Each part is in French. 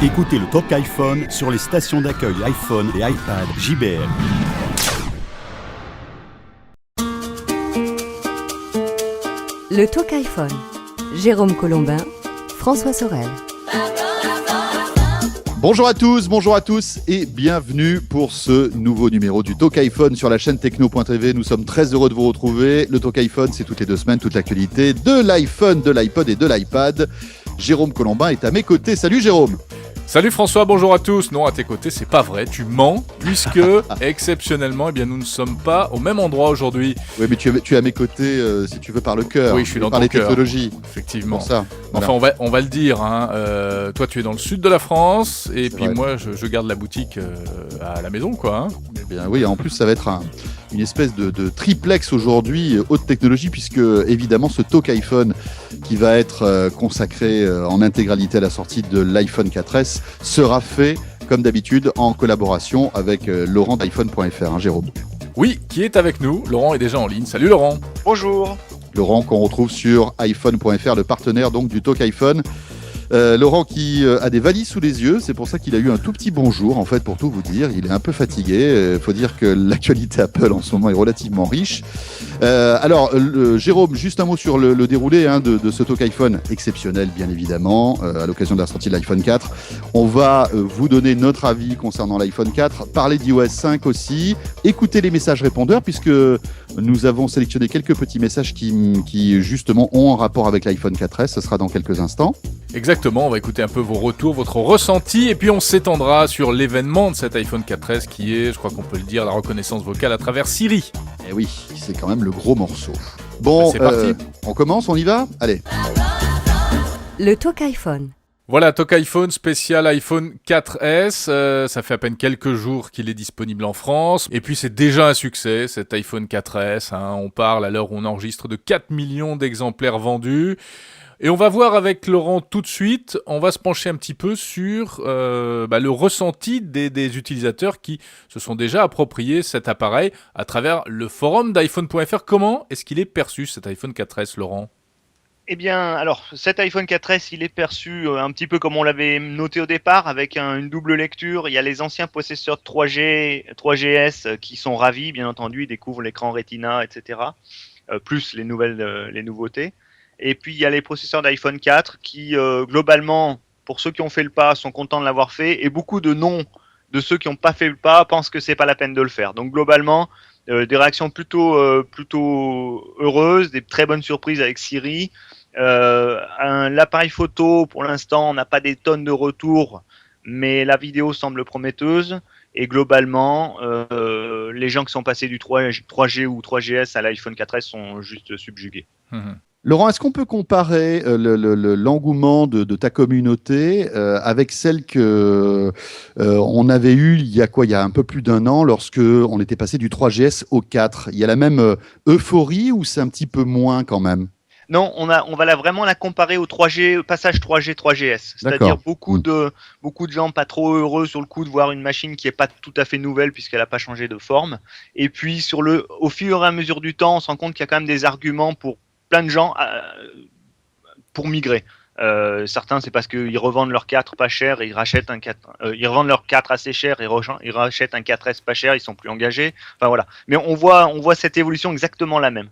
Écoutez le Talk iPhone sur les stations d'accueil iPhone et iPad JBL. Le Talk iPhone. Jérôme Colombin, François Sorel. Bonjour à tous et bienvenue pour ce nouveau numéro du Talk iPhone sur la chaîne techno.tv. Nous sommes très heureux de vous retrouver. Le Talk iPhone, c'est toutes les 2 semaines, toute l'actualité de l'iPhone, de l'iPod et de l'iPad. Jérôme Colombin est à mes côtés. Salut Jérôme. Salut François, bonjour à tous. Non, à tes côtés, c'est pas vrai, tu mens, puisque exceptionnellement, nous ne sommes pas au même endroit aujourd'hui. Oui, mais tu es à mes côtés, si tu veux, par le cœur. Oui, je suis dans par ton les cœur. Technologies. Effectivement. Pour ça. Voilà. Enfin, on va le dire. Toi, tu es dans le sud de la France, et C'est puis vrai. moi, je garde la boutique à la maison, quoi. Eh bien, oui, en plus, ça va être une espèce de triplex aujourd'hui, haute technologie, puisque évidemment, ce Talk iPhone qui va être consacré en intégralité à la sortie de l'iPhone 4S sera fait, comme d'habitude, en collaboration avec Laurent d'iPhone.fr, hein, Jérôme. Oui, qui est avec nous. Laurent est déjà en ligne. Salut Laurent. Bonjour. Laurent qu'on retrouve sur iPhone.fr, le partenaire donc du Talk iPhone. Laurent qui a des valises sous les yeux, c'est pour ça qu'il a eu un tout petit bonjour, en fait, pour tout vous dire. Il est un peu fatigué. Faut dire que l'actualité Apple en ce moment est relativement riche. Jérôme, juste un mot sur le déroulé de ce Talk iPhone exceptionnel, bien évidemment, à l'occasion de la sortie de l'iPhone 4. On va vous donner notre avis concernant l'iPhone 4, parler d'iOS 5 aussi, écouter les messages répondeurs, puisque nous avons sélectionné quelques petits messages qui justement ont un rapport avec l'iPhone 4S. Ce sera dans quelques instants. Exactement, on va écouter un peu vos retours, votre ressenti, et puis on s'étendra sur l'événement de cet iPhone 4S qui est, je crois qu'on peut le dire, la reconnaissance vocale à travers Siri. Eh oui, c'est quand même le gros morceau. Bon, c'est parti. On commence, on y va ? Allez. Le Talk iPhone. Voilà, Talk iPhone spécial iPhone 4S, ça fait à peine quelques jours qu'il est disponible en France, et puis c'est déjà un succès cet iPhone 4S, on parle à l'heure où on enregistre de 4 millions d'exemplaires vendus, et on va voir avec Laurent tout de suite, on va se pencher un petit peu sur le ressenti des utilisateurs qui se sont déjà appropriés cet appareil à travers le forum d'iPhone.fr. Comment est-ce qu'il est perçu cet iPhone 4S, Laurent ? Eh bien, alors, cet iPhone 4S, il est perçu un petit peu comme on l'avait noté au départ, avec une double lecture. Il y a les anciens possesseurs de 3G, 3GS qui sont ravis, bien entendu, ils découvrent l'écran Retina, etc. Plus les nouveautés. Et puis, il y a les processeurs d'iPhone 4 qui, globalement, pour ceux qui ont fait le pas, sont contents de l'avoir fait. Et beaucoup de de ceux qui n'ont pas fait le pas pensent que c'est pas la peine de le faire. Donc, globalement, des réactions plutôt heureuses, des très bonnes surprises avec Siri. L'appareil photo, pour l'instant, on n'a pas des tonnes de retours, mais la vidéo semble prometteuse. Et globalement, les gens qui sont passés du 3G ou 3GS à l'iPhone 4S sont juste subjugués. Laurent, est-ce qu'on peut comparer l'engouement de ta communauté avec celle que on avait eue il y a un peu plus d'1 an lorsque on était passé du 3GS au 4 ? Il y a la même euphorie ou c'est un petit peu moins quand même ? Non, on va vraiment la comparer au 3G, passage 3G, 3GS. C'est-à-dire D'accord. beaucoup de gens pas trop heureux sur le coup de voir une machine qui est pas tout à fait nouvelle puisqu'elle n'a pas changé de forme. Et puis au fur et à mesure du temps, on se rend compte qu'il y a quand même des arguments pour plein de gens pour migrer. Certains, c'est parce qu'ils revendent leur 4 pas cher et ils rachètent un 4. Ils revendent leur 4 assez cher et ils rachètent un 4S pas cher, ils sont plus engagés. Enfin voilà. Mais on voit cette évolution exactement la même.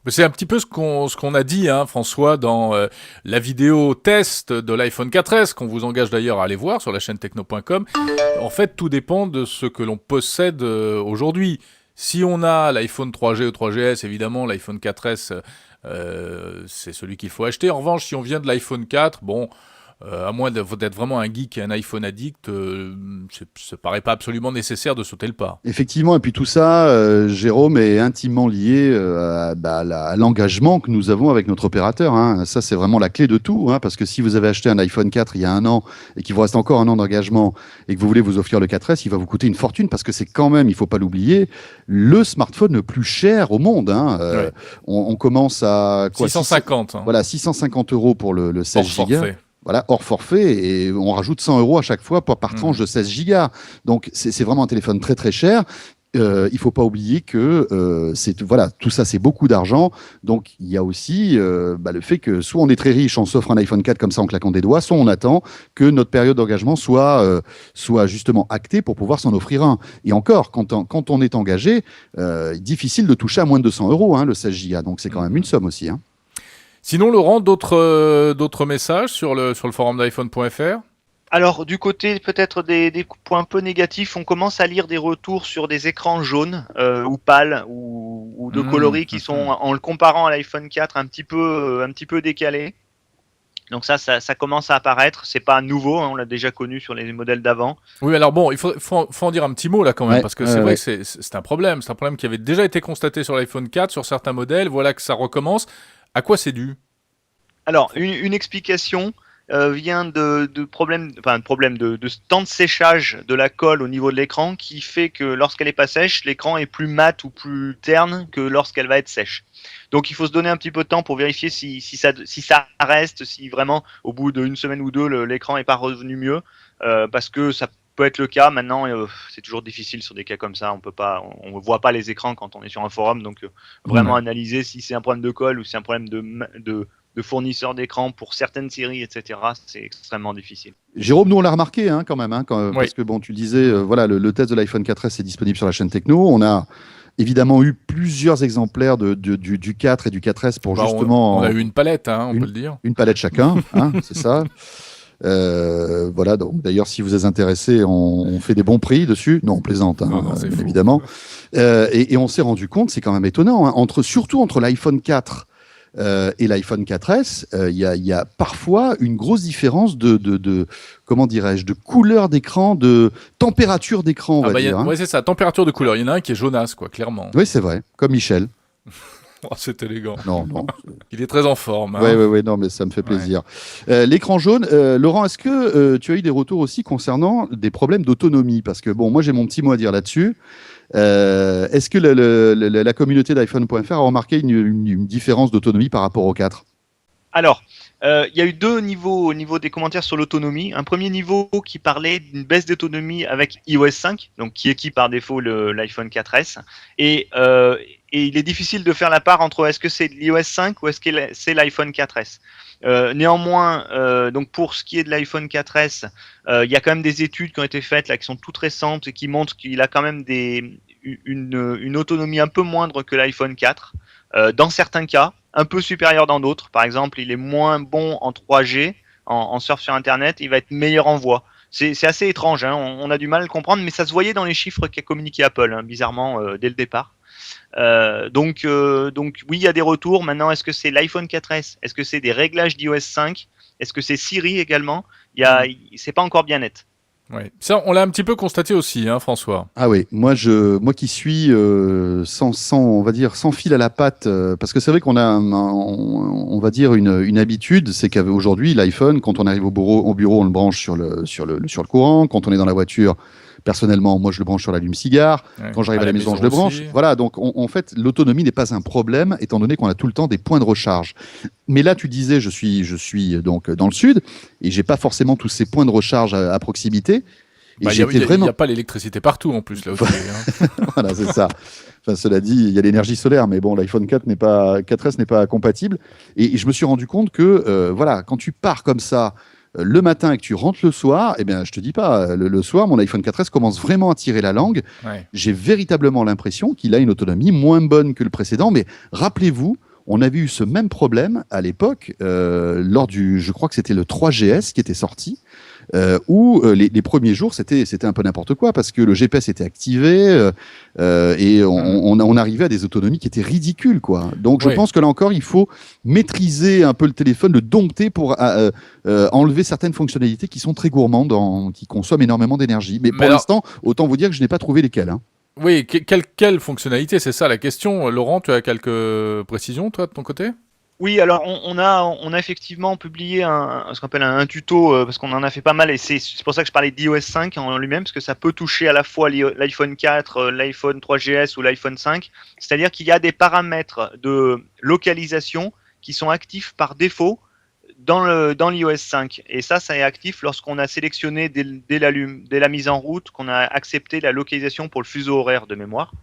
C'est un petit peu ce qu'on a dit, François, dans la vidéo test de l'iPhone 4S, qu'on vous engage d'ailleurs à aller voir sur la chaîne techno.com. En fait, tout dépend de ce que l'on possède aujourd'hui. Si on a l'iPhone 3G ou 3GS, évidemment, l'iPhone 4S, c'est celui qu'il faut acheter. En revanche, si on vient de l'iPhone 4, à moins d'être vraiment un geek et un iPhone addict, ça paraît pas absolument nécessaire de sauter le pas. Effectivement, et puis tout ça, Jérôme, est intimement lié à l'engagement que nous avons avec notre opérateur. Ça, c'est vraiment la clé de tout, parce que si vous avez acheté un iPhone 4 il y a 1 an et qu'il vous reste encore 1 an d'engagement et que vous voulez vous offrir le 4S, il va vous coûter une fortune parce que c'est quand même, il faut pas l'oublier, le smartphone le plus cher au monde. Ouais. On commence à 650. Voilà, 650 € pour le 16 Hors Go. forfait. Voilà, hors forfait, et on rajoute 100 € à chaque fois par tranche de 16 gigas. Donc, c'est vraiment un téléphone très très cher il faut pas oublier que voilà, tout ça c'est beaucoup d'argent, donc il y a aussi le fait que soit on est très riche, on s'offre un iPhone 4 comme ça en claquant des doigts, soit on attend que notre période d'engagement soit justement actée pour pouvoir s'en offrir un. Et encore, quand on est engagé, difficile de toucher à moins de 200 €, hein, le 16 Go, donc c'est quand même une somme aussi. Hein. Sinon, Laurent, d'autres messages sur le forum d'iPhone.fr? Alors, du côté peut-être des points un peu négatifs, on commence à lire des retours sur des écrans jaunes ou pâles ou de coloris qui sont, en le comparant à l'iPhone 4, un petit peu décalés. Donc ça commence à apparaître. C'est pas nouveau, hein, on l'a déjà connu sur les modèles d'avant. Oui, alors bon, il faut en dire un petit mot là quand même, Ouais, parce que c'est vrai que c'est un problème. C'est un problème qui avait déjà été constaté sur l'iPhone 4, sur certains modèles. Voilà que ça recommence. À quoi c'est dû? Alors, une explication vient de temps de séchage de la colle au niveau de l'écran qui fait que lorsqu'elle est pas sèche, l'écran est plus mat ou plus terne que lorsqu'elle va être sèche. Donc il faut se donner un petit peu de temps pour vérifier si ça reste, si vraiment au bout d'une semaine ou deux l'écran est pas revenu mieux, parce que ça peut être le cas. Maintenant, c'est toujours difficile sur des cas comme ça. On voit pas les écrans quand on est sur un forum, donc vraiment analyser si c'est un problème de colle ou si c'est un problème de fournisseur d'écran pour certaines séries, etc. C'est extrêmement difficile. Jérôme, nous on l'a remarqué quand même, parce que bon, tu disais, voilà, le test de l'iPhone 4S est disponible sur la chaîne Techno. On a évidemment eu plusieurs exemplaires du 4 et du 4S pour justement... On a eu une palette, hein, on peut le dire. Une palette chacun, hein, c'est ça. Voilà, donc d'ailleurs, si vous êtes intéressés, on fait des bons prix dessus. Non, on plaisante, hein, Non, c'est faux. évidemment. Et on s'est rendu compte, c'est quand même étonnant, hein, surtout entre l'iPhone 4 et l'iPhone 4S, il y a parfois une grosse différence comment dirais-je, de couleur d'écran, de température d'écran, on va dire. Oui, c'est ça, température de couleur. Il y en a un qui est jaunasse, quoi, clairement. Oui, c'est vrai, comme Michel. Oh, c'est élégant. Non. Il est très en forme. Hein. Oui, non, mais ça me fait plaisir. L'écran jaune, Laurent, est-ce que tu as eu des retours aussi concernant des problèmes d'autonomie? Parce que bon, moi j'ai mon petit mot à dire là-dessus. Est-ce que la communauté d'iPhone.fr a remarqué une différence d'autonomie par rapport au 4? Alors, il y a eu deux niveaux au niveau des commentaires sur l'autonomie. Un premier niveau qui parlait d'une baisse d'autonomie avec iOS 5, donc qui équipe par défaut l'iPhone 4S. Et il est difficile de faire la part entre est-ce que c'est l'iOS 5 ou est-ce que c'est l'iPhone 4S. Néanmoins, donc pour ce qui est de l'iPhone 4S, il y a quand même des études qui ont été faites là, qui sont toutes récentes et qui montrent qu'il a quand même une autonomie un peu moindre que l'iPhone 4. Dans certains cas, un peu supérieur dans d'autres. Par exemple, il est moins bon en 3G, en surf sur Internet, il va être meilleur en voix. C'est assez étrange, hein, on a du mal à le comprendre, mais ça se voyait dans les chiffres qu'a communiqué Apple, hein, bizarrement, dès le départ. Donc oui, il y a des retours. Maintenant, est-ce que c'est l'iPhone 4S? Est-ce que c'est des réglages d'iOS 5? Est-ce que c'est Siri également? C'est pas encore bien net. Ouais. Ça, on l'a un petit peu constaté aussi, hein, François. Ah oui, moi qui suis on va dire sans fil à la patte, parce que c'est vrai qu'on a, on va dire une habitude, c'est qu'aujourd'hui l'iPhone, quand on arrive au bureau, on le branche sur le courant. Quand on est dans la voiture, personnellement, moi je le branche sur l'allume-cigare. Ouais. Quand j'arrive à la maison, je le aussi. branche. Voilà, donc en fait, l'autonomie n'est pas un problème, étant donné qu'on a tout le temps des points de recharge. Mais là, tu disais, je suis donc dans le sud, et j'ai pas forcément tous ces points de recharge à proximité. Il n'y a pas l'électricité partout en plus là où tu es, hein. Voilà, c'est ça. Enfin, cela dit, il y a l'énergie solaire, mais bon, l'iPhone 4S n'est pas compatible. Et je me suis rendu compte que, voilà, quand tu pars comme ça le matin et que tu rentres le soir, eh bien, je te dis pas, le soir, mon iPhone 4S commence vraiment à tirer la langue. Ouais. J'ai véritablement l'impression qu'il a une autonomie moins bonne que le précédent. Mais rappelez-vous, on avait eu ce même problème à l'époque, je crois que c'était le 3GS qui était sorti. Où les premiers jours c'était un peu n'importe quoi parce que le GPS était activé et on arrivait à des autonomies qui étaient ridicules, quoi. Donc je pense que là encore il faut maîtriser un peu le téléphone, le dompter pour enlever certaines fonctionnalités qui sont très gourmandes, qui consomment énormément d'énergie. Mais pour l'instant, autant vous dire que je n'ai pas trouvé lesquelles, hein. Oui, quelle fonctionnalité, c'est ça la question. Laurent, tu as quelques précisions toi de ton côté? Oui, alors on a effectivement publié ce qu'on appelle un tuto, parce qu'on en a fait pas mal, et c'est pour ça que je parlais d'iOS 5 en lui-même, parce que ça peut toucher à la fois l'iPhone 4, l'iPhone 3GS ou l'iPhone 5. C'est-à-dire qu'il y a des paramètres de localisation qui sont actifs par défaut dans l'iOS 5. Et ça est actif lorsqu'on a sélectionné dès la mise en route, qu'on a accepté la localisation pour le fuseau horaire de mémoire.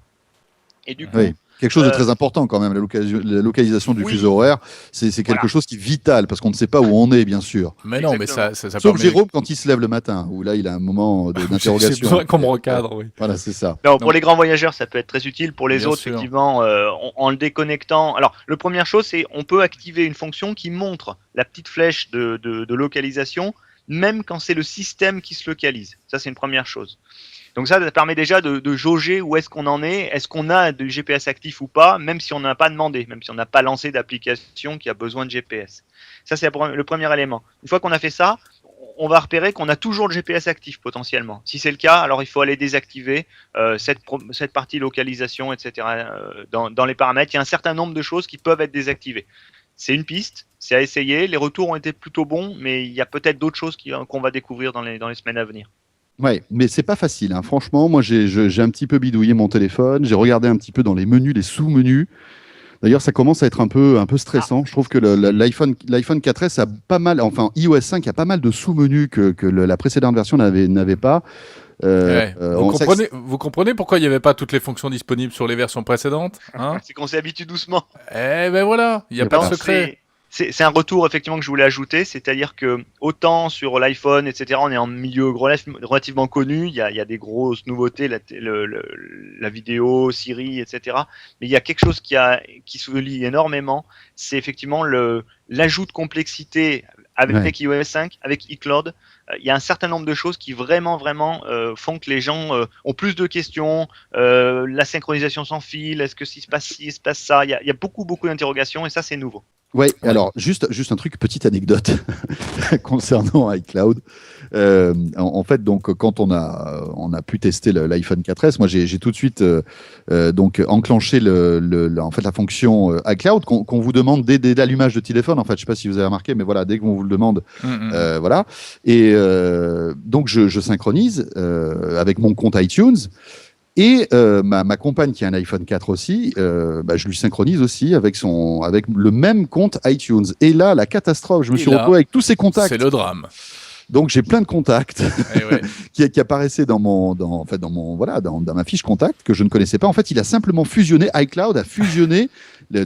Et du coup, Oui. Quelque chose de très important quand même, la localisation du fuseau horaire, c'est quelque chose qui est vital parce qu'on ne sait pas où on est, bien sûr. Mais non, Exactement. mais ça Sauf permet... Jérôme quand il se lève le matin, où là il a un moment J'ai d'interrogation. besoin qu'on me recadre, oui. Voilà, c'est ça. non, pour les grands voyageurs, ça peut être très utile. Pour les Bien autres, sûr. effectivement, en le déconnectant. Alors, la première chose, c'est on peut activer une fonction qui montre la petite flèche de localisation, même quand c'est le système qui se localise. Ça, c'est une première chose. Donc ça permet déjà de jauger où est-ce qu'on en est, est-ce qu'on a du GPS actif ou pas, même si on n'a pas demandé, même si on n'a pas lancé d'application qui a besoin de GPS. Ça, c'est le premier élément. Une fois qu'on a fait ça, on va repérer qu'on a toujours le GPS actif potentiellement. Si c'est le cas, alors il faut aller désactiver cette partie localisation, etc. Dans les paramètres, il y a un certain nombre de choses qui peuvent être désactivées. C'est une piste, c'est à essayer. Les retours ont été plutôt bons, mais il y a peut-être d'autres choses qu'on va découvrir dans les semaines à venir. Ouais, mais c'est pas facile, hein. Franchement, moi j'ai un petit peu bidouillé mon téléphone, j'ai regardé un petit peu dans les menus, les sous-menus. D'ailleurs, ça commence à être un peu stressant. Je trouve que l'iPhone 4S a pas mal, enfin iOS 5 a pas mal de sous-menus que la précédente version n'avait pas. Vous comprenez pourquoi il n'y avait pas toutes les fonctions disponibles sur les versions précédentes, hein? C'est qu'on s'est habitué doucement. Eh ben voilà, il n'y a pas de secret. C'est un retour effectivement que je voulais ajouter, c'est-à-dire que autant sur l'iPhone, etc., on est en milieu relativement connu, il y a des grosses nouveautés, la vidéo, Siri, etc. Mais il y a quelque chose qui se lie énormément, c'est effectivement l'ajout de complexité avec iOS 5, avec iCloud. Il y a un certain nombre de choses qui vraiment font que les gens ont plus de questions, la synchronisation sans fil, est-ce que s'il se passe ci, il se passe ça, il y a beaucoup d'interrogations et ça c'est nouveau. Ouais, alors juste un truc, petite anecdote concernant iCloud. En fait, donc quand on a pu tester l'iPhone 4S, moi j'ai tout de suite donc enclenché en fait la fonction iCloud qu'on vous demande dès l'allumage de téléphone. En fait, je sais pas si vous avez remarqué, mais voilà, dès qu'on vous le demande, voilà. Et donc je synchronise avec mon compte iTunes. Et ma compagne qui a un iPhone 4 aussi, je lui synchronise aussi avec le même compte iTunes. Et là, la catastrophe, je me suis retrouvé avec tous ces contacts. C'est le drame. Donc j'ai plein de contacts qui apparaissaient dans ma fiche contact que je ne connaissais pas. En fait, il a simplement fusionné, iCloud a fusionné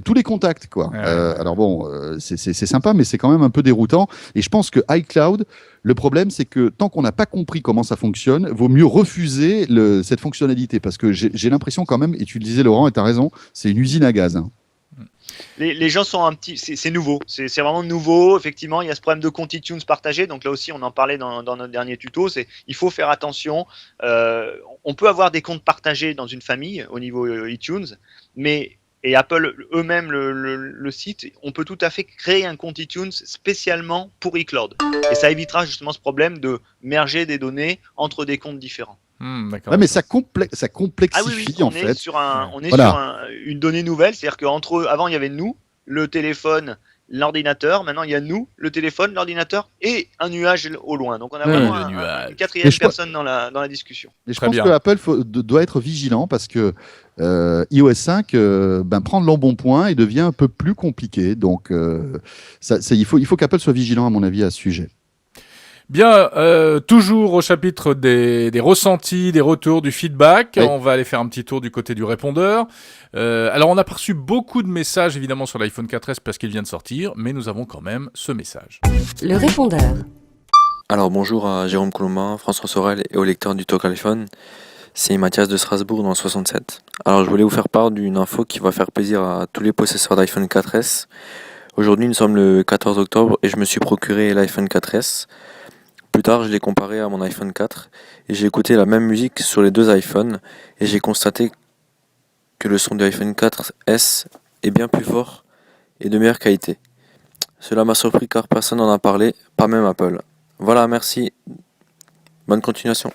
tous les contacts, quoi. Alors bon, c'est sympa, mais c'est quand même un peu déroutant. Et je pense que iCloud, le problème, c'est que tant qu'on n'a pas compris comment ça fonctionne, vaut mieux refuser cette fonctionnalité, parce que j'ai l'impression quand même, et tu le disais Laurent, et tu as raison, c'est une usine à gaz, hein. Les gens sont c'est nouveau, c'est vraiment nouveau. Effectivement, il y a ce problème de compte iTunes partagé. Donc là aussi, on en parlait dans notre dernier tuto. Il faut faire attention. On peut avoir des comptes partagés dans une famille au niveau iTunes, et Apple eux-mêmes le site, on peut tout à fait créer un compte iTunes spécialement pour iCloud. Et ça évitera justement ce problème de merger des données entre des comptes différents. Ouais, mais ça complexifie en fait. On est sur une donnée nouvelle, c'est-à-dire qu'avant il y avait nous, le téléphone, l'ordinateur, maintenant il y a nous, le téléphone, l'ordinateur et un nuage au loin. Donc on a vraiment une quatrième personne dans la discussion. Et je pense que Apple doit être vigilant parce que iOS 5 prend l'embonpoint et devient un peu plus compliqué. Donc il faut qu'Apple soit vigilant à mon avis à ce sujet. Bien, toujours au chapitre des ressentis, des retours, du feedback. Oui. On va aller faire un petit tour du côté du répondeur. Alors, on a reçu beaucoup de messages, évidemment, sur l'iPhone 4S parce qu'il vient de sortir, mais nous avons quand même ce message. Le répondeur. Alors, bonjour à Jérôme Colombin, François Sorel et aux lecteurs du Talk iPhone. C'est Mathias de Strasbourg dans le 67. Alors, je voulais vous faire part d'une info qui va faire plaisir à tous les possesseurs d'iPhone 4S. Aujourd'hui, nous sommes le 14 octobre et je me suis procuré l'iPhone 4S. Plus tard, je l'ai comparé à mon iPhone 4 et j'ai écouté la même musique sur les deux iPhones et j'ai constaté que le son du iPhone 4S est bien plus fort et de meilleure qualité. Cela m'a surpris car personne n'en a parlé, pas même Apple. Voilà, merci. Bonne continuation.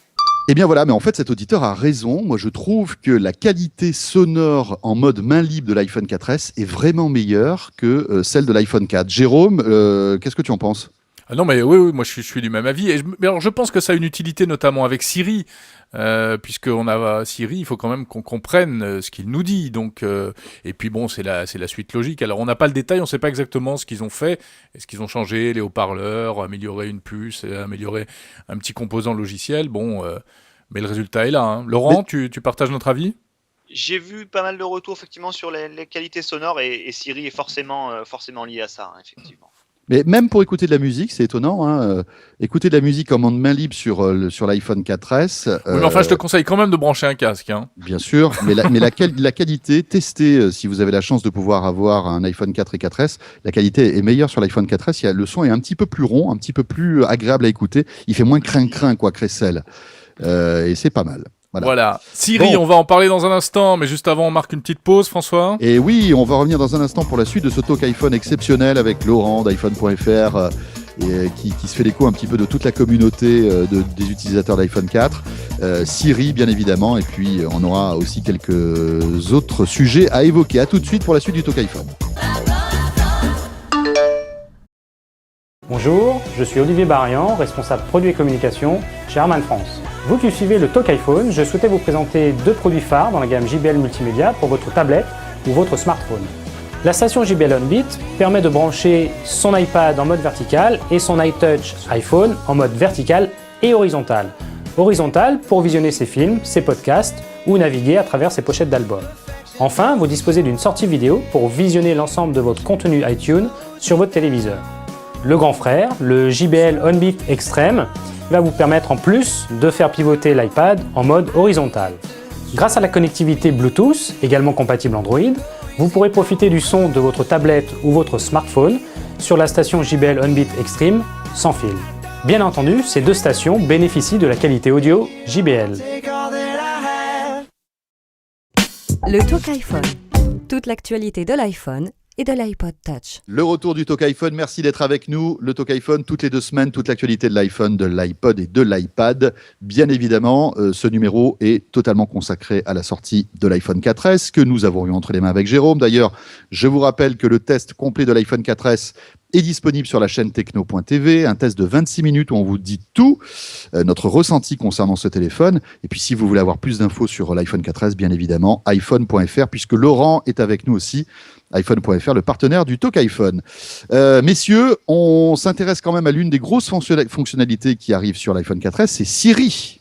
Eh bien voilà, mais en fait cet auditeur a raison. Moi je trouve que la qualité sonore en mode main libre de l'iPhone 4S est vraiment meilleure que celle de l'iPhone 4. Jérôme, qu'est-ce que tu en penses ? Non, mais oui, moi je suis du même avis. Mais alors, je pense que ça a une utilité notamment avec Siri, puisqu'on a Siri, il faut quand même qu'on comprenne ce qu'il nous dit. Donc, et puis bon, c'est la suite logique. Alors, on n'a pas le détail, on ne sait pas exactement ce qu'ils ont fait. Est-ce qu'ils ont changé les haut-parleurs, amélioré une puce, amélioré un petit composant logiciel. Bon, mais le résultat est là. Hein. Laurent, tu partages notre avis ? J'ai vu pas mal de retours effectivement sur les qualités sonores et Siri est forcément lié à ça, hein, effectivement. Mais même pour écouter de la musique, c'est étonnant. Écouter de la musique en mode main libre sur l'iPhone 4S. Oui, mais enfin, je te conseille quand même de brancher un casque. Hein. Bien sûr, mais la qualité, testez si vous avez la chance de pouvoir avoir un iPhone 4 et 4S, la qualité est meilleure sur l'iPhone 4S. Le son est un petit peu plus rond, un petit peu plus agréable à écouter. Il fait moins crin-crin, quoi, crécelle. Et c'est pas mal. Voilà. Siri, on va en parler dans un instant, mais juste avant, on marque une petite pause, François. Et oui, on va revenir dans un instant pour la suite de ce talk iPhone exceptionnel avec Laurent d'iPhone.fr qui se fait l'écho un petit peu de toute la communauté des utilisateurs d'iPhone 4. Siri, bien évidemment, et puis on aura aussi quelques autres sujets à évoquer. À tout de suite pour la suite du talk iPhone. Bonjour, je suis Olivier Barian, responsable produits et communication chez Harman France. Vous qui suivez le Talk iPhone, je souhaitais vous présenter 2 produits phares dans la gamme JBL Multimédia pour votre tablette ou votre smartphone. La station JBL OnBeat permet de brancher son iPad en mode vertical et son iTouch iPhone en mode vertical et horizontal. Horizontal pour visionner ses films, ses podcasts ou naviguer à travers ses pochettes d'albums. Enfin, vous disposez d'une sortie vidéo pour visionner l'ensemble de votre contenu iTunes sur votre téléviseur. Le grand frère, le JBL OnBeat Extreme, va vous permettre en plus de faire pivoter l'iPad en mode horizontal. Grâce à la connectivité Bluetooth, également compatible Android, vous pourrez profiter du son de votre tablette ou votre smartphone sur la station JBL OnBeat Extreme sans fil. Bien entendu, ces 2 stations bénéficient de la qualité audio JBL. Le Talk iPhone. Toute l'actualité de l'iPhone et de l'iPod Touch. Le retour du Talk iPhone, merci d'être avec nous. Le Talk iPhone, toutes les 2 semaines, toute l'actualité de l'iPhone, de l'iPod et de l'iPad. Bien évidemment, ce numéro est totalement consacré à la sortie de l'iPhone 4S que nous avons eu entre les mains avec Jérôme. D'ailleurs, je vous rappelle que le test complet de l'iPhone 4S est disponible sur la chaîne techno.tv, un test de 26 minutes où on vous dit tout, notre ressenti concernant ce téléphone. Et puis si vous voulez avoir plus d'infos sur l'iPhone 4S, bien évidemment, iPhone.fr, puisque Laurent est avec nous aussi, iPhone.fr, le partenaire du Talk iPhone. Messieurs, on s'intéresse quand même à l'une des grosses fonctionnalités qui arrivent sur l'iPhone 4S, c'est Siri.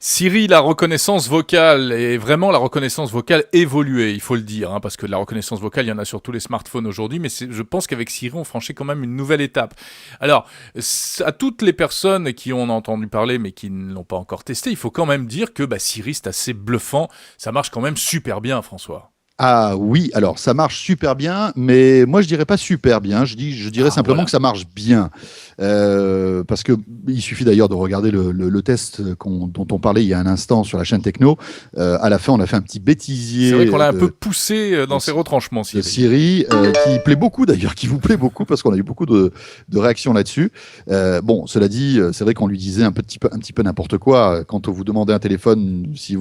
Siri, la reconnaissance vocale, et vraiment la reconnaissance vocale évoluée, il faut le dire, hein, parce que la reconnaissance vocale, il y en a sur tous les smartphones aujourd'hui, mais je pense qu'avec Siri, on franchit quand même une nouvelle étape. Alors, à toutes les personnes qui en ont entendu parler, mais qui ne l'ont pas encore testé, il faut quand même dire que Siri, c'est assez bluffant, ça marche quand même super bien, François. Ah oui, alors ça marche super bien, mais moi je dirais pas super bien, je dirais simplement que ça marche bien. Parce que il suffit d'ailleurs de regarder le test dont on parlait il y a un instant sur la chaîne Techno. À la fin, on a fait un petit bêtisier. C'est vrai qu'on l'a un peu poussé dans ses retranchements, Siri. Siri, qui plaît beaucoup d'ailleurs, qui vous plaît beaucoup parce qu'on a eu beaucoup de réactions là-dessus. Bon, cela dit, c'est vrai qu'on lui disait un petit peu n'importe quoi. Quand on vous demandait un téléphone, si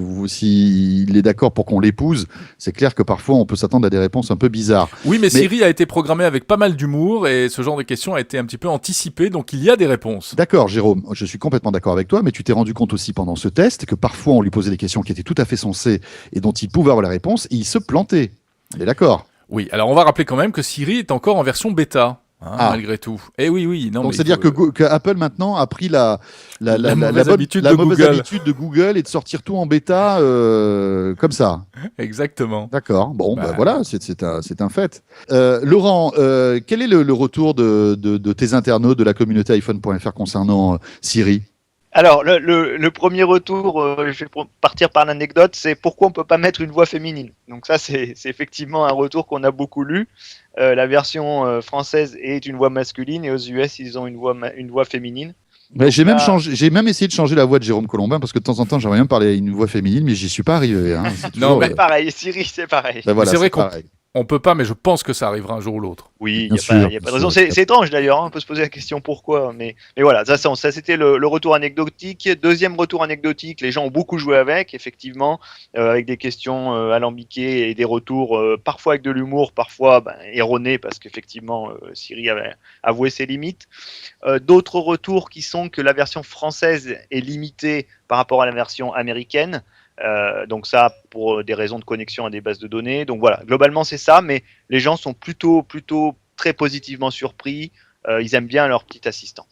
il est d'accord pour qu'on l'épouse, c'est clair que parfois on peut s'attendre à des réponses un peu bizarres. Oui, mais Siri a été programmé avec pas mal d'humour et ce genre de questions a été un petit peu anticipé, donc il y a des réponses. D'accord, Jérôme, je suis complètement d'accord avec toi, mais tu t'es rendu compte aussi pendant ce test que parfois on lui posait des questions qui étaient tout à fait sensées et dont il pouvait avoir la réponse et il se plantait. On est d'accord? Oui, alors on va rappeler quand même que Siri est encore en version bêta. Malgré tout. Eh oui. Non, donc c'est-à-dire que Apple maintenant a pris la mauvaise habitude de Google et de sortir tout en bêta comme ça. Exactement. D'accord. Bon, voilà, c'est un fait. Laurent, quel est le retour de tes internautes de la communauté iPhone.fr concernant Siri? Alors, le premier retour, je vais partir par l'anecdote, c'est pourquoi on ne peut pas mettre une voix féminine. Donc ça, c'est effectivement un retour qu'on a beaucoup lu. La version française est une voix masculine et aux US, ils ont une voix féminine. J'ai même essayé de changer la voix de Jérôme Colombin parce que de temps en temps, j'aimerais bien parler à une voix féminine, mais j'y suis pas arrivé. Hein. Non, mais pareil, Siri, c'est pareil. Voilà, c'est vrai On peut pas, mais je pense que ça arrivera un jour ou l'autre. Oui, il Bien n'y sûr, a pas bien de raison. sûr. C'est étrange d'ailleurs, on peut se poser la question pourquoi. Mais voilà, ça c'était le retour anecdotique. Deuxième retour anecdotique, les gens ont beaucoup joué avec, effectivement, avec des questions alambiquées et des retours parfois avec de l'humour, parfois erronés, parce qu'effectivement, Siri avait avoué ses limites. D'autres retours qui sont que la version française est limitée par rapport à la version américaine. Donc ça pour des raisons de connexion à des bases de données. Donc voilà, globalement c'est ça, mais les gens sont plutôt très positivement surpris. Ils aiment bien leur petit assistant.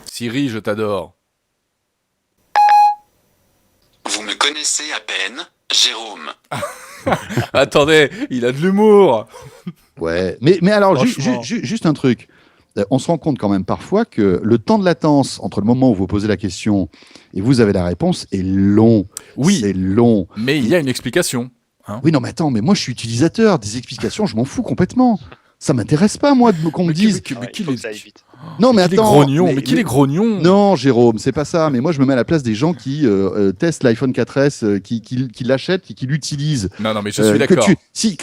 Siri, je t'adore. Vous me connaissez à peine, Jérôme. Attendez, il a de l'humour. Ouais, mais alors, Franchement. juste un truc. On se rend compte quand même parfois que le temps de latence entre le moment où vous posez la question et vous avez la réponse est long. Oui. C'est long. Mais il y a une explication. Oui, non, mais attends, mais moi je suis utilisateur. Des explications, je m'en fous complètement. Ça m'intéresse pas, moi, qu'on me dise. Il faut que ça aille vite. Non, mais Qu'il est attends. grognon, mais qu'il est grognon. Non, Jérôme, c'est pas ça. Mais moi, je me mets à la place des gens qui testent l'iPhone 4S, qui l'achètent et qui l'utilisent. Non, mais je suis d'accord.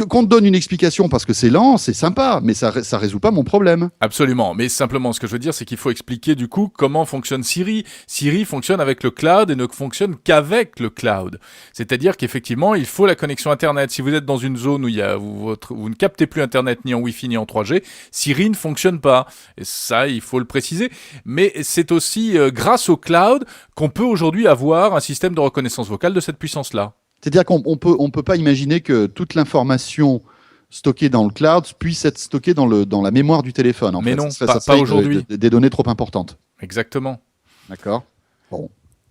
Qu'on te donne une explication parce que c'est lent, c'est sympa, mais ça résout pas mon problème. Absolument, mais simplement ce que je veux dire, c'est qu'il faut expliquer du coup comment fonctionne Siri. Siri fonctionne avec le cloud et ne fonctionne qu'avec le cloud. C'est-à-dire qu'effectivement, il faut la connexion Internet. Si vous êtes dans une zone où vous ne captez plus Internet ni en Wi-Fi ni en 3G, Siri ne fonctionne pas. Et ça, il faut le préciser. Mais c'est aussi grâce au cloud qu'on peut aujourd'hui avoir un système de reconnaissance vocale de cette puissance-là. C'est-à-dire qu'on peut pas imaginer que toute l'information stockée dans le cloud puisse être stockée dans la mémoire du téléphone. Mais non, ça pas serait aujourd'hui. Des données trop importantes. Exactement. D'accord. Bon.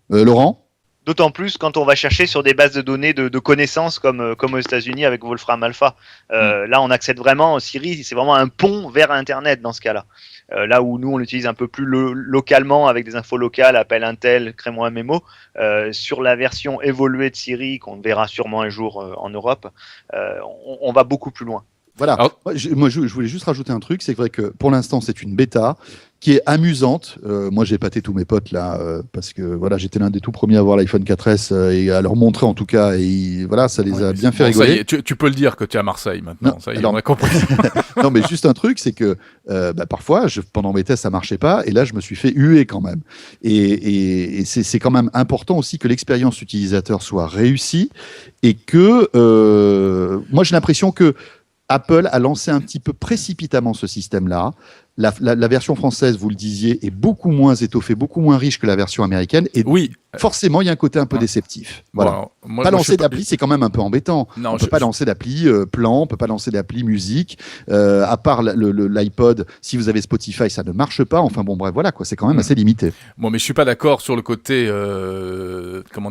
Laurent ? D'autant plus quand on va chercher sur des bases de données de connaissances comme aux États-Unis avec Wolfram Alpha. Là, on accède vraiment, Siri, c'est vraiment un pont vers Internet dans ce cas-là. Là où nous, on l'utilise un peu plus localement avec des infos locales, appelle un tel, crée-moi un mémo. Sur la version évoluée de Siri, qu'on verra sûrement un jour en Europe, on va beaucoup plus loin. Voilà. Alors- Moi, je voulais juste rajouter un truc. C'est vrai que pour l'instant, c'est une bêta qui est amusante. Moi, j'ai épaté tous mes potes là parce que voilà, j'étais l'un des tout premiers à avoir l'iPhone 4S et à leur montrer en tout cas. Et voilà, ça les a bien fait Bon, ça y rigoler. est, tu peux le dire que tu es à Marseille maintenant. Non, Ça y est, alors- on a compris. Non, mais juste un truc, c'est que parfois, pendant mes tests, ça marchait pas, et là, je me suis fait huer quand même. Et c'est quand même important aussi que l'expérience utilisateur soit réussie, et que moi, j'ai l'impression que Apple a lancé un petit peu précipitamment ce système-là. La version française, vous le disiez, est beaucoup moins étoffée, beaucoup moins riche que la version américaine, et Oui. forcément, il y a un côté un peu déceptif. Voilà. Bon, moi, Pas je lancer suis pas- d'appli, c'est quand même un peu embêtant. Non, On peut pas lancer d'appli plan, on peut pas lancer d'appli musique. À part l'iPod, si vous avez Spotify, ça ne marche pas. Enfin bon, bref, voilà quoi, c'est quand même assez limité. Bon, mais je suis pas d'accord sur le côté,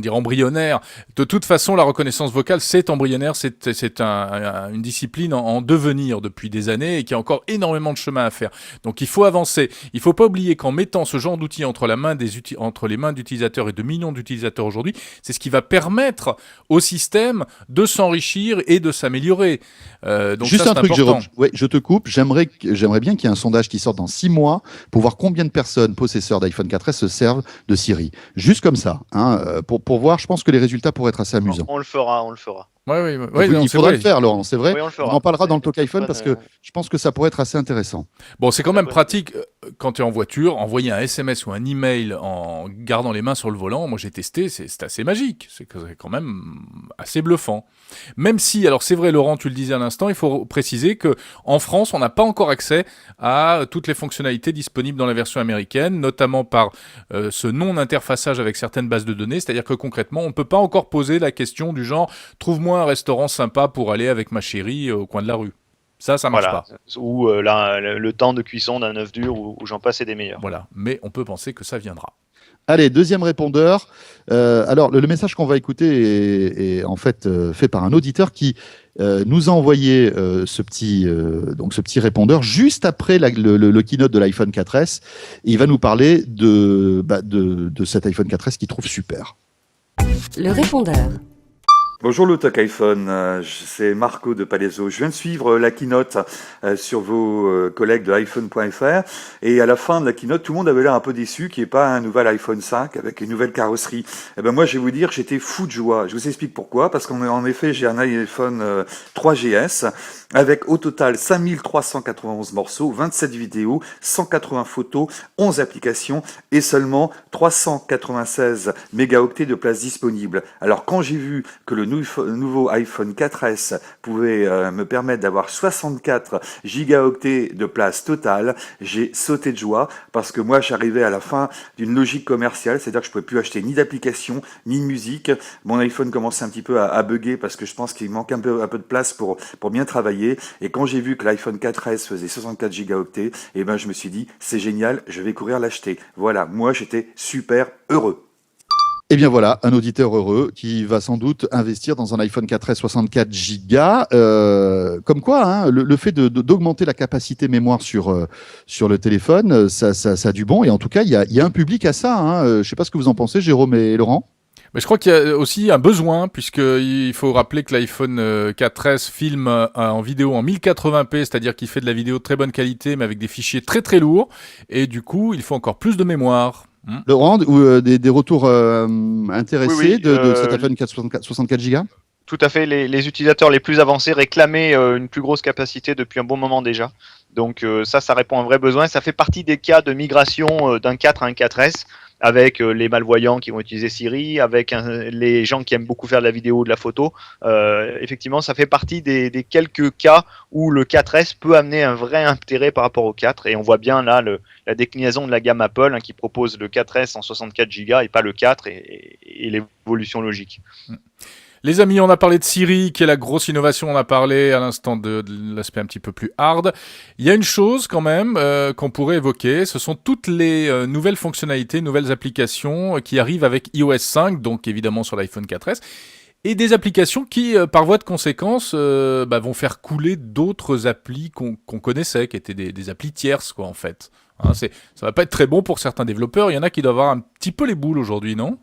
embryonnaire. De toute façon, la reconnaissance vocale, c'est embryonnaire, c'est une discipline en devenir depuis des années et qui a encore énormément de chemin à faire. Donc, il faut avancer. Il faut pas oublier qu'en mettant ce genre d'outils entre les mains d'utilisateurs et de millions d'utilisateurs aujourd'hui, c'est ce qui va permettre au système de s'enrichir et de s'améliorer. Donc Juste ça, un c'est truc, important. Jérôme. Ouais, je te coupe. J'aimerais bien qu'il y ait un sondage qui sorte dans 6 mois pour voir combien de personnes possesseurs d'iPhone 4S se servent de Siri. Juste comme ça, pour voir. Je pense que les résultats pourraient être assez amusants. On le fera. Ouais, Il non, c'est faudra vrai. le faire, Laurent, c'est vrai. Oui, on le fera. On en parlera dans le Talk C'est iPhone pas parce de- que je pense que ça pourrait être assez intéressant. Bon, c'est quand même bonne pratique quand tu es en voiture, envoyer un SMS ou un email en gardant les mains sur le volant. Moi, j'ai testé, c'est assez magique. C'est quand même assez bluffant. Même si, alors c'est vrai, Laurent, tu le disais à l'instant, il faut préciser que en France, on n'a pas encore accès à toutes les fonctionnalités disponibles dans la version américaine, notamment par ce non-interfaçage avec certaines bases de données. C'est-à-dire que concrètement, on ne peut pas encore poser la question du genre « trouve-moi un restaurant sympa pour aller avec ma chérie au coin de la rue ». Ça marche pas. Ou le temps de cuisson d'un œuf dur, ou j'en passe, et des meilleurs. Voilà, mais on peut penser que ça viendra. Allez, deuxième répondeur. Alors, le message qu'on va écouter est en fait fait par un auditeur qui nous a envoyé ce petit répondeur juste après le keynote de l'iPhone 4S. Et il va nous parler de cet iPhone 4S qu'il trouve super. Le répondeur. Bonjour le Talk iPhone, c'est Marco de Palaiso. Je viens de suivre la keynote sur vos collègues de iPhone.fr et à la fin de la keynote, tout le monde avait l'air un peu déçu qu'il n'y ait pas un nouvel iPhone 5 avec une nouvelle carrosserie. Et ben moi, je vais vous dire, j'étais fou de joie. Je vous explique pourquoi. Parce qu'en effet, j'ai un iPhone 3GS avec au total 5391 morceaux, 27 vidéos, 180 photos, 11 applications et seulement 396 mégaoctets de place disponible. Alors quand j'ai vu que le nouveau iPhone 4S pouvait me permettre d'avoir 64 gigaoctets de place totale, j'ai sauté de joie parce que moi j'arrivais à la fin d'une logique commerciale, c'est-à-dire que je ne pouvais plus acheter ni d'application ni de musique. Mon iPhone commençait un petit peu à bugger parce que je pense qu'il manque un peu de place pour bien travailler. Et quand j'ai vu que l'iPhone 4S faisait 64 gigaoctets, et ben je me suis dit c'est génial, je vais courir l'acheter. Voilà, moi j'étais super heureux. Eh bien voilà, un auditeur heureux qui va sans doute investir dans un iPhone 4S 64 Go. Comme quoi, hein, le fait d'augmenter la capacité mémoire sur le téléphone, ça a du bon. Et en tout cas, il y a un public à ça. Hein. Je ne sais pas ce que vous en pensez, Jérôme et Laurent. Mais je crois qu'il y a aussi un besoin, puisqu'il faut rappeler que l'iPhone 4S filme en vidéo en 1080p, c'est-à-dire qu'il fait de la vidéo de très bonne qualité, mais avec des fichiers très très lourds. Et du coup, il faut encore plus de mémoire. Laurent, des retours intéressés de cet iPhone 64 Go? Tout à fait, les utilisateurs les plus avancés réclamaient une plus grosse capacité depuis un bon moment déjà. Donc ça répond à un vrai besoin. Ça fait partie des cas de migration d'un 4 à un 4S, avec les malvoyants qui vont utiliser Siri, avec les gens qui aiment beaucoup faire de la vidéo ou de la photo. Effectivement, ça fait partie des quelques cas où le 4S peut amener un vrai intérêt par rapport au 4. Et on voit bien là la déclinaison de la gamme Apple qui propose le 4S en 64 Go et pas le 4 et l'évolution logique. Les amis, on a parlé de Siri, qui est la grosse innovation. On a parlé à l'instant de l'aspect un petit peu plus hard. Il y a une chose quand même qu'on pourrait évoquer. Ce sont toutes les nouvelles fonctionnalités, nouvelles applications qui arrivent avec iOS 5, donc évidemment sur l'iPhone 4S. Et des applications qui, par voie de conséquence, vont faire couler d'autres applis qu'on connaissait, qui étaient des applis tierces, quoi, en fait. Hein, ça va pas être très bon pour certains développeurs. Il y en a qui doivent avoir un petit peu les boules aujourd'hui, non ?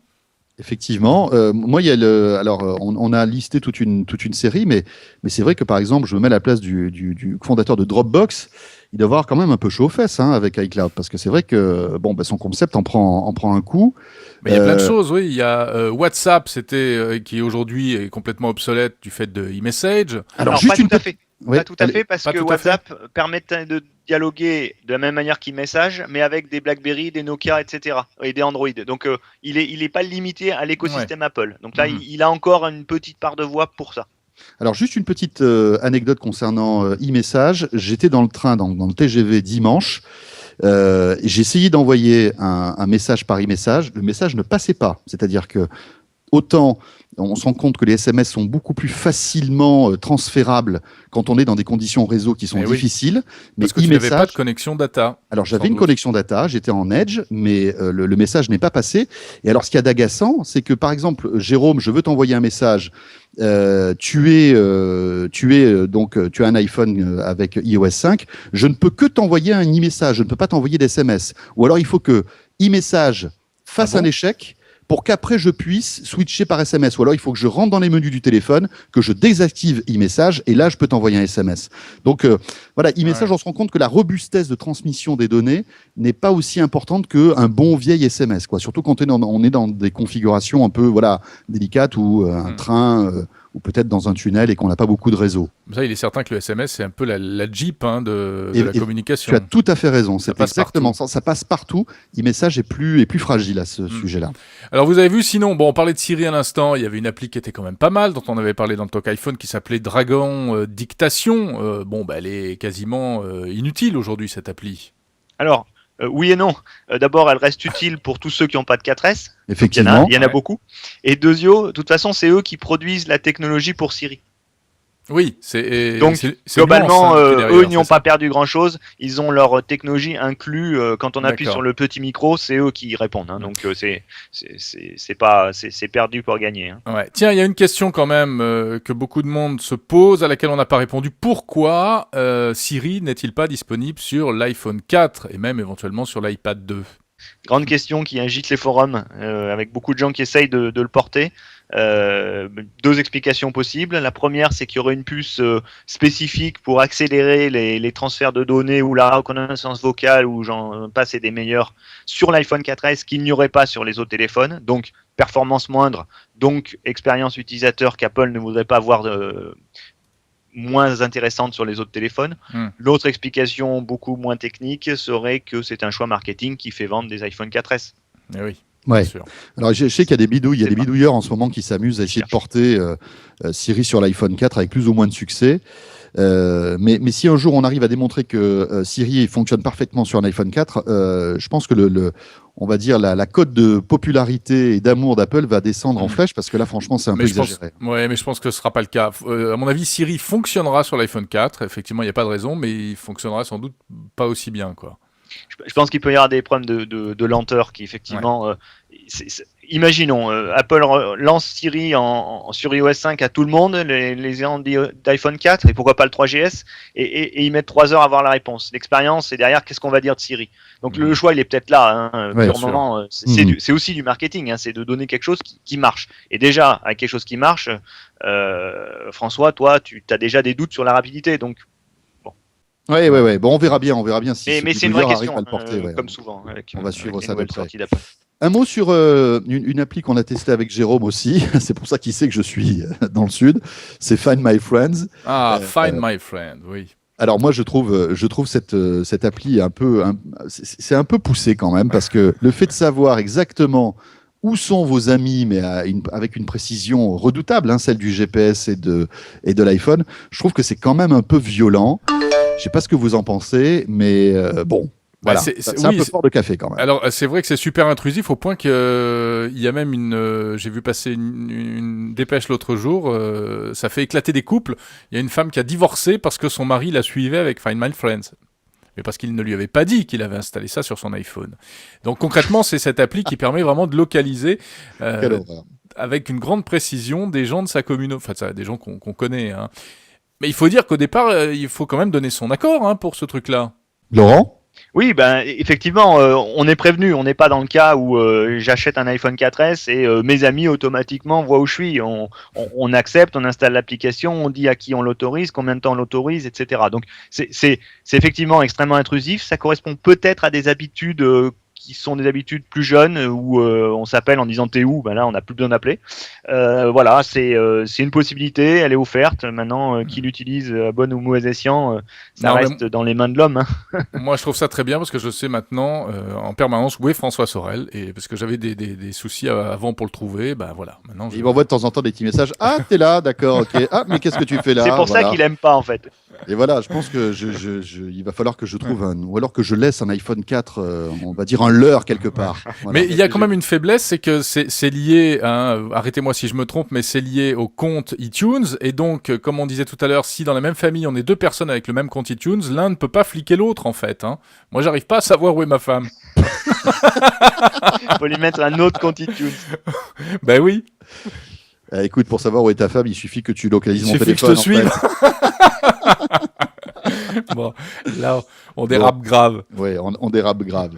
Effectivement, moi il y a on a listé toute une série, mais c'est vrai que par exemple, je me mets à la place du fondateur de Dropbox, il doit avoir quand même un peu chaud aux fesses avec iCloud, parce que c'est vrai que son concept en prend un coup. Mais il y a plein de choses, oui. Il y a WhatsApp, qui aujourd'hui est complètement obsolète du fait de e-message. Alors juste pas tout à fait. Oui, pas tout à fait, parce que WhatsApp permet de dialoguer de la même manière qu'e-message, mais avec des BlackBerry, des Nokia, etc. et des Android. Donc il est pas limité à l'écosystème Apple. Donc là, il a encore une petite part de voix pour ça. Alors juste une petite anecdote concernant e-message. J'étais dans le train, dans le TGV dimanche. J'ai essayé d'envoyer un message par e-message. Le message ne passait pas. C'est-à-dire que autant on se rend compte que les SMS sont beaucoup plus facilement transférables quand on est dans des conditions réseau qui sont difficiles. Mais parce que tu n'avais pas de connexion data. Alors j'avais une connexion data, j'étais en Edge, mais le message n'est pas passé. Et alors ce qu'il y a d'agaçant, c'est que par exemple, Jérôme, je veux t'envoyer un message. Tu as un iPhone avec iOS 5. Je ne peux que t'envoyer un e-message, je ne peux pas t'envoyer d'SMS. Ou alors il faut que e-message fasse un échec pour qu'après je puisse switcher par SMS. Ou alors il faut que je rentre dans les menus du téléphone, que je désactive e-message, et là je peux t'envoyer un SMS. Donc voilà, e-message, on se rend compte que la robustesse de transmission des données n'est pas aussi importante qu'un bon vieil SMS, quoi. Surtout quand on est dans des configurations un peu délicates, ou un train, ou peut-être dans un tunnel et qu'on n'a pas beaucoup de réseau. Ça, il est certain que le SMS, c'est un peu la Jeep de la communication. Tu as tout à fait raison, c'est exactement ça. Ça passe partout. E-message est plus fragile à ce sujet-là. Alors vous avez vu, sinon, on parlait de Siri à l'instant, il y avait une appli qui était quand même pas mal, dont on avait parlé dans le Talk iPhone, qui s'appelait Dragon Dictation. Elle est quasiment inutile aujourd'hui, cette appli. Alors, oui et non. D'abord, elle reste utile pour tous ceux qui n'ont pas de 4S. Effectivement. Il y en a beaucoup. Et deuxièmement, de toute façon, c'est eux qui produisent la technologie pour Siri. Oui, donc globalement, eux n'y ont pas perdu grand-chose. Ils ont leur technologie inclus. Quand on appuie sur le petit micro, c'est eux qui répondent. Donc c'est perdu pour gagner. Ouais. Tiens, il y a une question quand même que beaucoup de monde se pose, à laquelle on n'a pas répondu. Pourquoi Siri n'est-il pas disponible sur l'iPhone 4 et même éventuellement sur l'iPad 2 ? Grande question qui agite les forums, avec beaucoup de gens qui essayent de le porter. Deux explications possibles. La première, c'est qu'il y aurait une puce spécifique pour accélérer les transferts de données ou la reconnaissance vocale, ou j'en passe et des meilleurs, sur l'iPhone 4S qu'il n'y aurait pas sur les autres téléphones. Donc, performance moindre, donc expérience utilisateur qu'Apple ne voudrait pas voir moins intéressante sur les autres téléphones. L'autre explication, beaucoup moins technique, serait que c'est un choix marketing qui fait vendre des iPhone 4S. Eh oui. Ouais. Bien sûr. Alors je sais qu'il y a des bidouilles, il y a des bidouilleurs en ce moment qui s'amusent à essayer de porter Siri sur l'iPhone 4 avec plus ou moins de succès. Mais si un jour on arrive à démontrer que Siri fonctionne parfaitement sur un iPhone 4, je pense que on va dire la cote de popularité et d'amour d'Apple va descendre en flèche, parce que là franchement c'est un peu exagéré. Mais je pense que ce sera pas le cas. À mon avis, Siri fonctionnera sur l'iPhone 4. Effectivement, il n'y a pas de raison, mais il fonctionnera sans doute pas aussi bien, quoi. Je pense qu'il peut y avoir des problèmes de lenteur qui, effectivement, imaginons, Apple lance Siri sur iOS 5 à tout le monde, les ayants d'iPhone 4, et pourquoi pas le 3GS, et ils mettent 3 heures à avoir la réponse. L'expérience, et derrière, qu'est-ce qu'on va dire de Siri? Donc le choix, il est peut-être là, purement. C'est aussi du marketing, c'est de donner quelque chose qui marche. Et déjà, avec quelque chose qui marche, François, toi, tu as déjà des doutes sur la rapidité, donc. Ouais. Bon, on verra bien si mais c'est une vraie question, à le porter, comme souvent. On va suivre ça de près. d'Apple. Un mot sur une appli qu'on a testée avec Jérôme aussi. C'est pour ça qu'il sait que je suis dans le sud. C'est Find My Friends. Find My Friend, oui. Alors moi, je trouve cette appli c'est un peu poussé quand même, parce que le fait de savoir exactement où sont vos amis, mais avec une précision redoutable, celle du GPS et de l'iPhone, je trouve que c'est quand même un peu violent. Je sais pas ce que vous en pensez, mais bon, voilà, c'est un peu fort de café quand même. Alors c'est vrai que c'est super intrusif, au point qu'il y a même j'ai vu passer une dépêche l'autre jour, ça fait éclater des couples. Il y a une femme qui a divorcé parce que son mari la suivait avec Find My Friends. Mais parce qu'il ne lui avait pas dit qu'il avait installé ça sur son iPhone. Donc concrètement, c'est cette appli qui permet vraiment de localiser avec une grande précision des gens de sa communauté, enfin des gens qu'on connaît. Mais il faut dire qu'au départ, il faut quand même donner son accord pour ce truc-là. Laurent ? Oui, effectivement, on est prévenu. On n'est pas dans le cas où j'achète un iPhone 4S et mes amis automatiquement voient où je suis. On accepte, on installe l'application, on dit à qui on l'autorise, combien de temps on l'autorise, etc. Donc c'est effectivement extrêmement intrusif. Ça correspond peut-être à des habitudes qui sont des habitudes plus jeunes, où on s'appelle en disant t'es où, là on n'a plus besoin d'appeler. Voilà, c'est une possibilité, elle est offerte. Maintenant, qui l'utilise à bon ou mauvais escient, ça reste dans les mains de l'homme. Moi je trouve ça très bien, parce que je sais maintenant en permanence où est François Sorel, et parce que j'avais des soucis avant pour le trouver, voilà. Maintenant, il m'envoie de temps en temps des petits messages. Ah, t'es là, d'accord, ok. Ah, mais qu'est-ce que tu fais là? C'est pour ça qu'il aime pas en fait. Et voilà, je pense que il va falloir que je trouve ou alors que je laisse un iPhone 4, on va dire un leurre quelque part. Voilà. Mais il y a quand même une faiblesse, c'est que c'est lié, arrêtez-moi si je me trompe, mais c'est lié au compte iTunes, et donc, comme on disait tout à l'heure, si dans la même famille on est deux personnes avec le même compte iTunes, l'un ne peut pas fliquer l'autre en fait. Moi, j'arrive pas à savoir où est ma femme. Faut lui mettre un autre compte iTunes. Ben oui. Écoute, pour savoir où est ta femme, il suffit que tu localises mon téléphone. Il suffit que je te suive. Bon, là, on dérape grave. Oui, on dérape grave.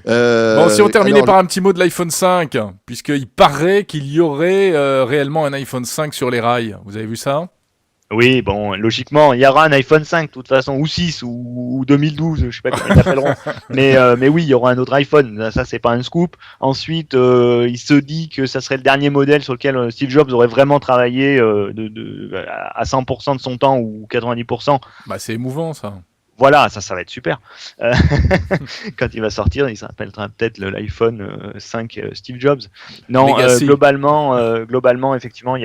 Bon, si on terminait par un petit mot de l'iPhone 5, puisqu'il paraît qu'il y aurait réellement un iPhone 5 sur les rails. Vous avez vu ça ? Oui, bon, logiquement, il y aura un iPhone 5 de toute façon, ou 6, ou 2012, je sais pas comment ils l'appelleront. Mais oui, il y aura un autre iPhone, ça c'est pas un scoop. Ensuite, il se dit que ça serait le dernier modèle sur lequel Steve Jobs aurait vraiment travaillé à 100% de son temps, ou 90%. C'est émouvant ça. Voilà, ça va être super. Quand il va sortir, il s'appellera peut-être l'iPhone 5 Steve Jobs. Non, globalement, effectivement,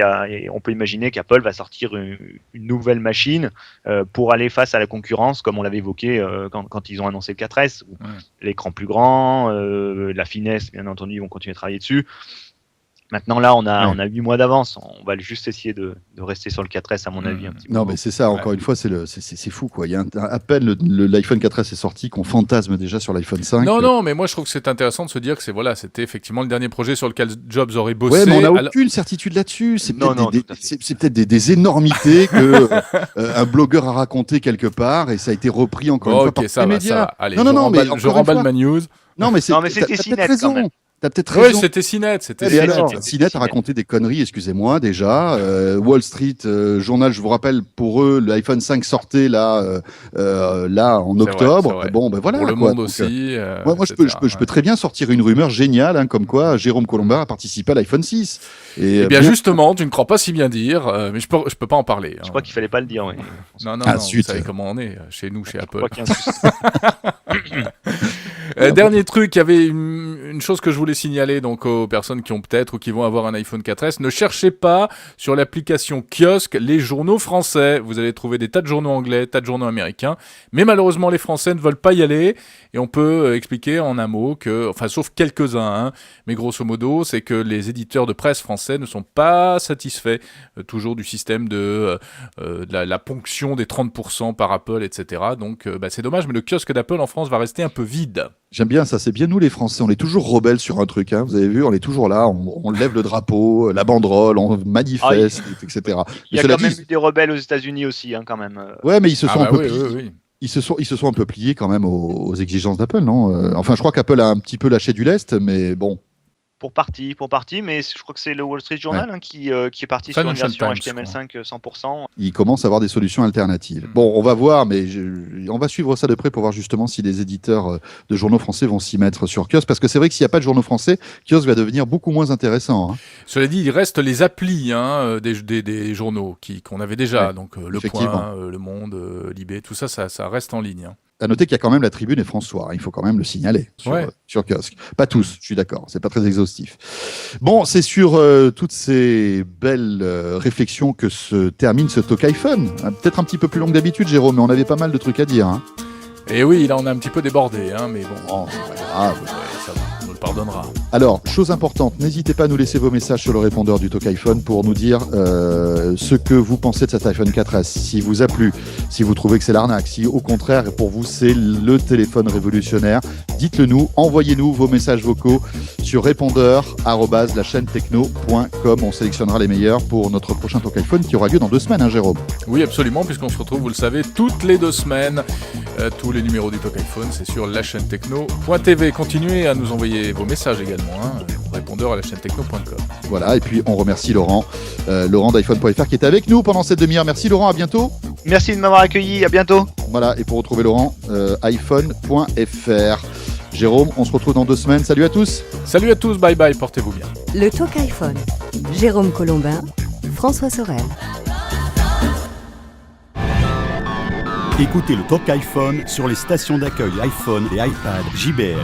on peut imaginer qu'Apple va sortir une nouvelle machine pour aller face à la concurrence, comme on l'avait évoqué quand ils ont annoncé le 4S. L'écran plus grand, la finesse, bien entendu, ils vont continuer à travailler dessus. Maintenant là, on a 8 mois d'avance. On va juste essayer de rester sur le 4S à mon avis un petit peu. Non, mais c'est ça. Encore une fois, c'est fou quoi. Il y a à peine l'iPhone 4S est sorti qu'on fantasme déjà sur l'iPhone 5. Non, mais moi je trouve que c'est intéressant de se dire que c'était effectivement le dernier projet sur lequel Jobs aurait bossé. Ouais, mais on n'a aucune certitude là-dessus. C'est peut-être des énormités que un blogueur a raconté quelque part et ça a été repris encore une fois par les médias. Ça va. Allez, je remballe ma news. Non, mais c'était CNET quand même. T'as peut-être raison. Oui, c'était CNET. CNET a raconté des conneries, excusez-moi, déjà. Wall Street Journal, je vous rappelle, pour eux, l'iPhone 5 sortait là en octobre. Vrai. Bon, ben voilà. Pour le quoi. monde aussi. Moi, je peux très bien sortir une rumeur géniale, comme quoi Jérôme Colombin a participé à l'iPhone 6. Eh bien, justement, tu ne crois pas si bien dire, mais je peux pas en parler. Je crois qu'il fallait pas le dire. Oui. Non, vous savez comment on est chez nous, chez Apple. Dernier truc, il y avait une chose que je voulais signaler donc aux personnes qui ont peut-être ou qui vont avoir un iPhone 4S. Ne cherchez pas sur l'application Kiosque les journaux français. Vous allez trouver des tas de journaux anglais, tas de journaux américains. Mais malheureusement, les Français ne veulent pas y aller. Et on peut expliquer en un mot que, enfin, sauf quelques-uns, mais grosso modo, c'est que les éditeurs de presse français ne sont pas satisfaits toujours du système de la ponction des 30% par Apple, etc. Donc, c'est dommage, mais le kiosque d'Apple en France va rester un peu vide. J'aime bien ça, c'est bien nous les Français, on est toujours rebelles sur un truc, vous avez vu, on est toujours là, on lève le drapeau, la banderole, on manifeste, etc. Il y a quand même eu des rebelles aux États-Unis aussi, quand même. Ouais, mais ils se sont un peu pliés. Oui. Ils se sont un peu pliés quand même aux exigences d'Apple, non ? Enfin, je crois qu'Apple a un petit peu lâché du lest, mais bon. Pour partie, mais je crois que c'est le Wall Street Journal qui est parti sur une version HTML5 100%. Il commence à avoir des solutions alternatives. Bon, on va voir, mais on va suivre ça de près pour voir justement si les éditeurs de journaux français vont s'y mettre sur Kiosque, parce que c'est vrai que s'il n'y a pas de journaux français, Kiosque va devenir beaucoup moins intéressant. Cela dit, il reste les applis des journaux qu'on avait déjà, donc Le Point, Le Monde, Libé, tout ça reste en ligne. À noter qu'il y a quand même la Tribune et François, il faut quand même le signaler sur Kiosque. Pas tous, je suis d'accord, c'est pas très exhaustif. Bon, c'est sur toutes ces belles réflexions que se termine ce Talk iPhone. Peut-être un petit peu plus long que d'habitude, Jérôme, mais on avait pas mal de trucs à dire. Et oui, là on a un petit peu débordé, mais bon. Oh, c'est pas grave. Ça va, on le pardonnera. Alors, chose importante, n'hésitez pas à nous laisser vos messages sur le répondeur du Talk iPhone pour nous dire ce que vous pensez de cet iPhone 4S, si vous a plu, si vous trouvez que c'est l'arnaque, si au contraire pour vous c'est le téléphone révolutionnaire. Dites-le nous, envoyez-nous vos messages vocaux sur répondeur@lachaînetechno.com. On sélectionnera les meilleurs pour notre prochain Talk iPhone qui aura lieu dans 2 semaines, Jérôme. Oui, absolument, puisqu'on se retrouve, vous le savez, toutes les 2 semaines. Tous les numéros du Talk iPhone, c'est sur lachaînetechno.tv. Continuez à nous envoyer vos messages également, répondeur@lachaînetechno.com. Voilà, et puis on remercie Laurent d'iPhone.fr qui est avec nous pendant cette demi-heure. Merci Laurent, à bientôt. Merci de m'avoir accueilli, à bientôt. Voilà, et pour retrouver Laurent, iPhone.fr. Jérôme, on se retrouve dans 2 semaines. Salut à tous. Salut à tous, bye bye, portez-vous bien. Le Talk iPhone. Jérôme Colombin, François Sorel. Écoutez le Talk iPhone sur les stations d'accueil iPhone et iPad JBL.